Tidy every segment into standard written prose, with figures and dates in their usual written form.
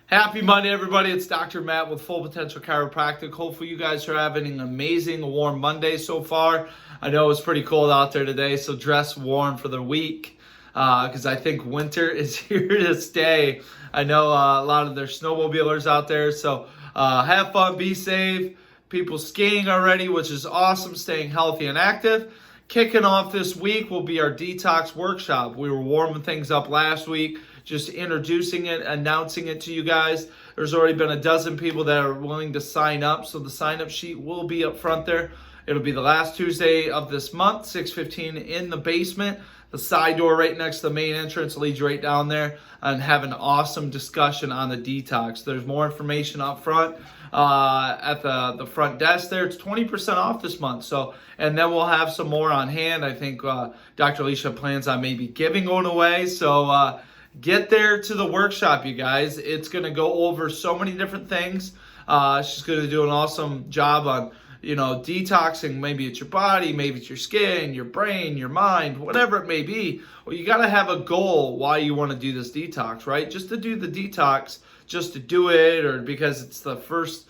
Happy Monday, everybody. It's Dr. Matt with Full Potential Chiropractic. Hopefully you guys are having an amazing warm Monday so far. I know it's pretty cold out there today, so dress warm for the week because I think winter is here to stay. I know a lot of there's snowmobilers out there, so have fun, be safe. People skiing already, which is awesome, staying healthy and active. Kicking off this week will be our Detox workshop. We were warming things up last week, just introducing it, announcing it to you guys. There's already been a dozen people that are willing to sign up, so the sign-up sheet will be up front there. It'll be the last Tuesday of this month, 6:15 in the basement. The side door right next to the main entrance leads right down there, and have an awesome discussion on the detox. There's more information up front at the front desk there. It's 20% off this month. So, and then we'll have some more on hand. I think Dr. Alicia plans on maybe giving one away. So get there to the workshop, you guys. It's going to go over so many different things. She's going to do an awesome job on detoxing. Maybe it's your body, maybe it's your skin, your brain, your mind, whatever it may be. Well, you got to have a goal why you want to do this detox, right? Just to do the detox, just to do it, or because it's the first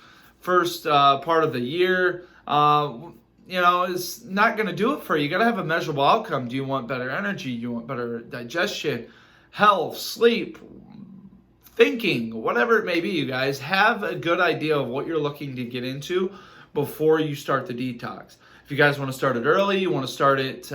part of the year, it's not going to do it for you. You got to have a measurable outcome. Do you want better energy? Do you want better digestion, health, sleep, thinking, whatever it may be, you guys? Have a good idea of what you're looking to get into before you start the detox. If you guys want to start it early, you want to start it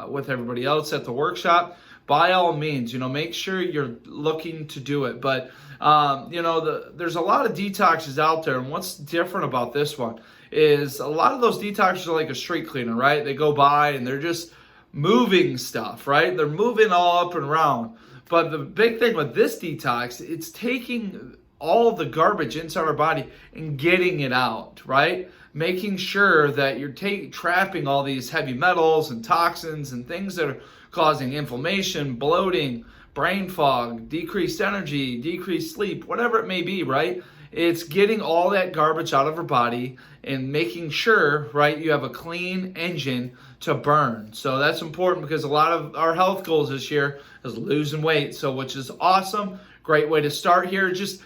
with everybody else at the workshop, by all means, make sure you're looking to do it. But, there's a lot of detoxes out there. And what's different about this one is a lot of those detoxes are like a street cleaner, right? They go by and they're just moving stuff, right? They're moving all up and around. But the big thing with this detox, it's taking all the garbage inside our body and getting it out, right? Making sure that you're trapping all these heavy metals and toxins and things that are causing inflammation, bloating, brain fog, decreased energy, decreased sleep, whatever it may be, right? It's getting all that garbage out of our body and making sure, right, you have a clean engine to burn. So that's important because a lot of our health goals this year is losing weight, so which is awesome. Great way to start here. Just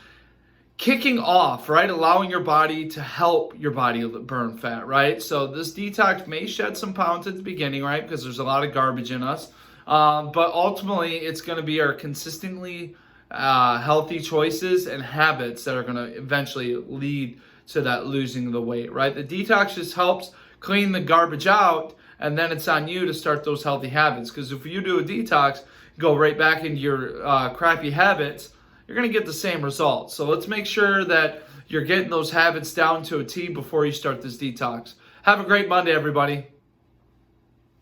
kicking off, right? Allowing your body to help your body burn fat, right? So this detox may shed some pounds at the beginning, right? Because there's a lot of garbage in us. But ultimately, it's going to be our consistently healthy choices and habits that are going to eventually lead to that losing the weight, right? The detox just helps clean the garbage out, and then it's on you to start those healthy habits. Because if you do a detox, go right back into your crappy habits, you're going to get the same results. So let's make sure that you're getting those habits down to a T before you start this detox. Have a great Monday, everybody.